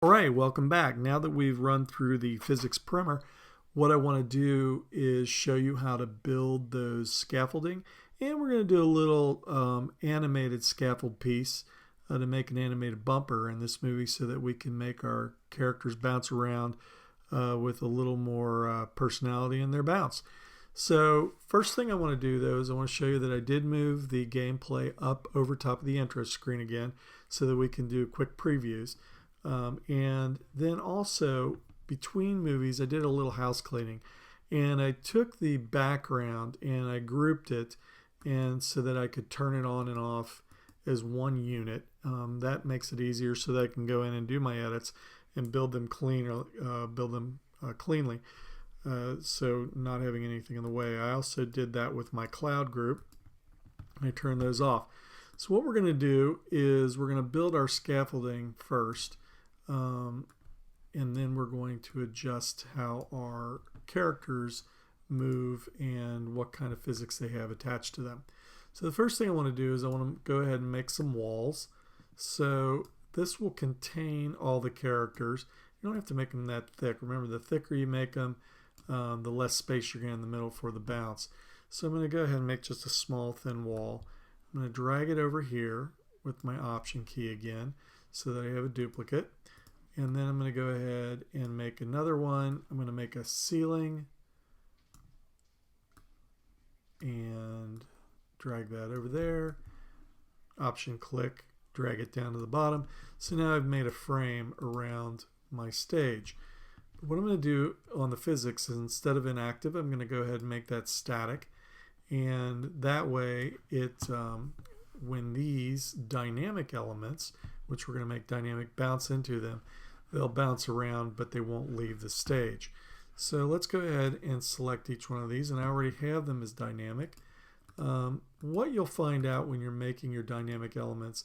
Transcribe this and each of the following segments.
All right, welcome back. Now that we've run through the physics primer, what I want to do is show you how to build those scaffolding. And we're going to do a little animated scaffold piece to make an animated bumper in this movie so that we can make our characters bounce around with a little more personality in their bounce. So first thing I want to do though is I want to show you that I did move the gameplay up over top of the intro screen again so that we can do quick previews. And then also between movies I did a little house cleaning and I took the background and I grouped it and so that I could turn it on and off as one unit. That makes it easier so that I can go in and do my edits and build them cleanly, so not having anything in the way. I also did that with my cloud group. I turned those off. So what we're going to do is we're going to build our scaffolding first. And then we're going to adjust how our characters move and what kind of physics they have attached to them. So the first thing I want to do is I want to go ahead and make some walls. So this will contain all the characters. You don't have to make them that thick. Remember, the thicker you make them, the less space you're getting in the middle for the bounce. So I'm going to go ahead and make just a small thin wall. I'm going to drag it over here with my option key again so that I have a duplicate. And then I'm going to go ahead and make another one. I'm going to make a ceiling and drag that over there. Option click, drag it down to the bottom. So now I've made a frame around my stage. But what I'm going to do on the physics is instead of inactive, I'm going to go ahead and make that static. And that way when these dynamic elements, which we're going to make dynamic, bounce into them, they'll bounce around but they won't leave the stage. So let's go ahead and select each one of these, and I already have them as dynamic. What you'll find out when you're making your dynamic elements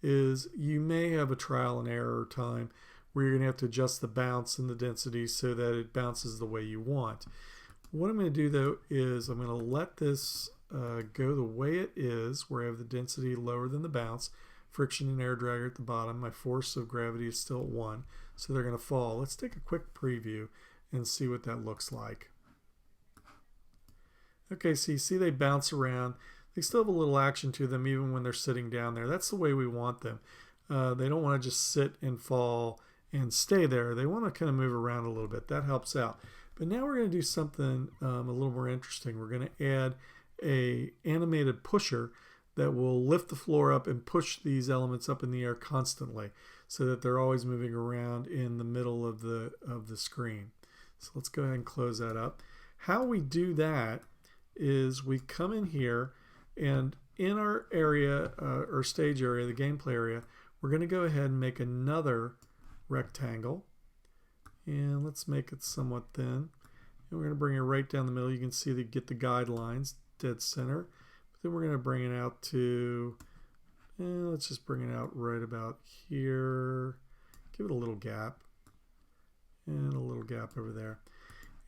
is you may have a trial and error time where you're going to have to adjust the bounce and the density so that it bounces the way you want. What I'm going to do though is I'm going to let this go the way it is, where I have the density lower than the bounce, friction and air dragger at the bottom. My force of gravity is still at 1, so they're going to fall. Let's take a quick preview and see what that looks like. Okay, so you see they bounce around. They still have a little action to them even when they're sitting down there. That's the way we want them. They don't want to just sit and fall and stay there. They want to kind of move around a little bit. That helps out. But now we're going to do something a little more interesting. We're going to add a animated pusher that will lift the floor up and push these elements up in the air constantly so that they're always moving around in the middle of the screen. So let's go ahead and close that up. How we do that is we come in here, and in our area, or stage area, the gameplay area, we're going to go ahead and make another rectangle. And let's make it somewhat thin. And we're going to bring it right down the middle. You can see that get the guidelines dead center. Then we're going to bring it out to, let's just bring it out right about here. Give it a little gap. And a little gap over there.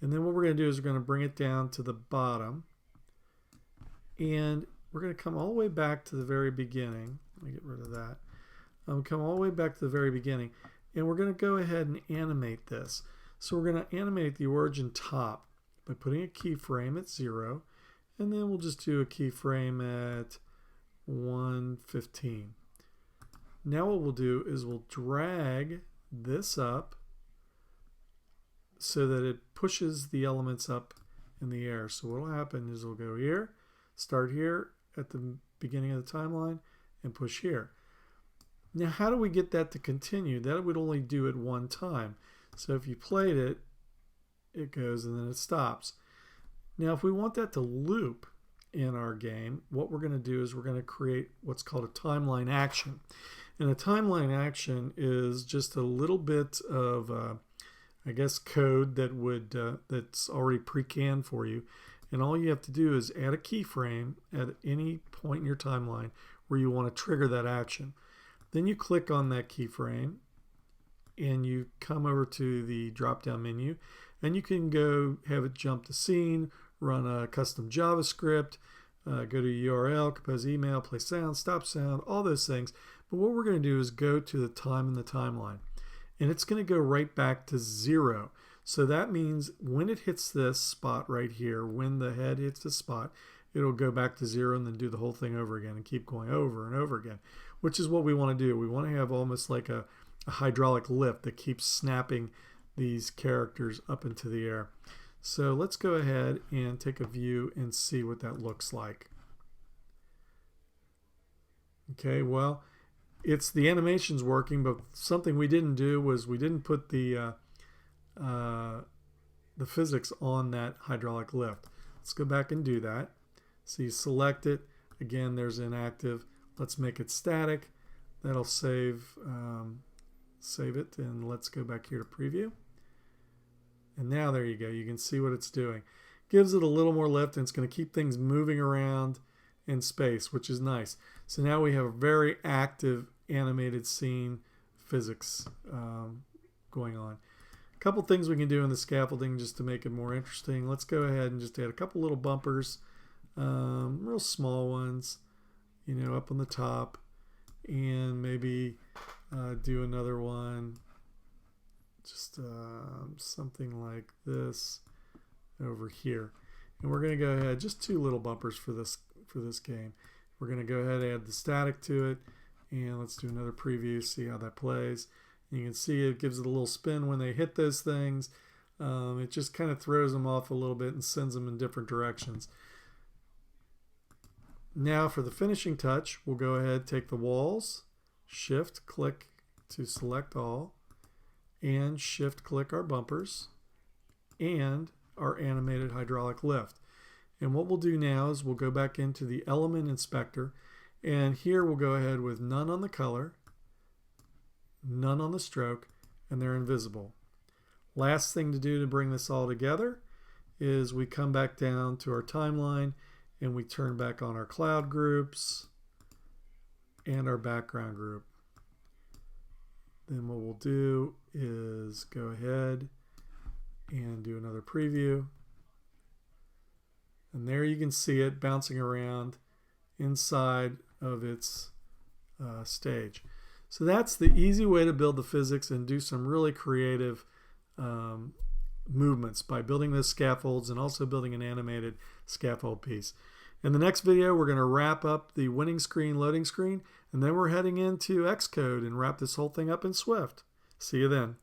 And then what we're going to do is we're going to bring it down to the bottom. And we're going to come all the way back to the very beginning. Let me get rid of that. Come all the way back to the very beginning. And we're going to go ahead and animate this. So we're going to animate the origin top by putting a keyframe at 0. And then we'll just do a keyframe at 115. Now what we'll do is we'll drag this up so that it pushes the elements up in the air. So what will happen is we'll go here, start here at the beginning of the timeline, and push here. Now how do we get that to continue? That would only do it one time. So if you played it, it goes and then it stops. Now if we want that to loop in our game, what we're going to do is we're going to create what's called a timeline action. And a timeline action is just a little bit of I guess code that would that's already pre-canned for you, and all you have to do is add a keyframe at any point in your timeline where you want to trigger that action. Then you click on that keyframe and you come over to the drop down menu, and you can go have it jump to scene, run a custom JavaScript, go to URL, compose email, play sound, stop sound, all those things. But what we're going to do is go to the time in the timeline. and it's going to go right back to 0. So that means when it hits this spot right here, when the head hits the spot, it'll go back to 0 and then do the whole thing over again and keep going over and over again, which is what we want to do. We want to have almost like a hydraulic lift that keeps snapping these characters up into the air. So let's go ahead and take a view and see what that looks like. Okay, well, it's the animation's working, but something we didn't do was we didn't put the physics on that hydraulic lift. Let's go back and do that. So you select it. Again, there's inactive. Let's make it static. That'll save it, and let's go back here to preview. And now there you go. You can see what it's doing. Gives it a little more lift, and it's going to keep things moving around in space, which is nice. So now we have a very active animated scene physics going on. A couple things we can do in the scaffolding just to make it more interesting. Let's go ahead and just add a couple little bumpers, real small ones, you know, up on the top, and maybe do another one, just something like this over here. And we're going to go ahead, just 2 little bumpers for this game. We're going to go ahead and add the static to it, and let's do another preview, see how that plays. You can see it gives it a little spin when they hit those things. It just kind of throws them off a little bit and sends them in different directions. Now for the finishing touch, we'll go ahead, take the walls, shift click to select all, and shift click our bumpers and our animated hydraulic lift. And what we'll do now is we'll go back into the element inspector, and here we'll go ahead with none on the color, none on the stroke, and they're invisible. Last thing to do to bring this all together is we come back down to our timeline and we turn back on our cloud groups and our background group. Then what we'll do is go ahead and do another preview. And there you can see it bouncing around inside of its stage. So that's the easy way to build the physics and do some really creative movements by building those scaffolds and also building an animated scaffold piece. In the next video, we're going to wrap up the winning screen, loading screen, and then we're heading into Xcode and wrap this whole thing up in Swift. See you then.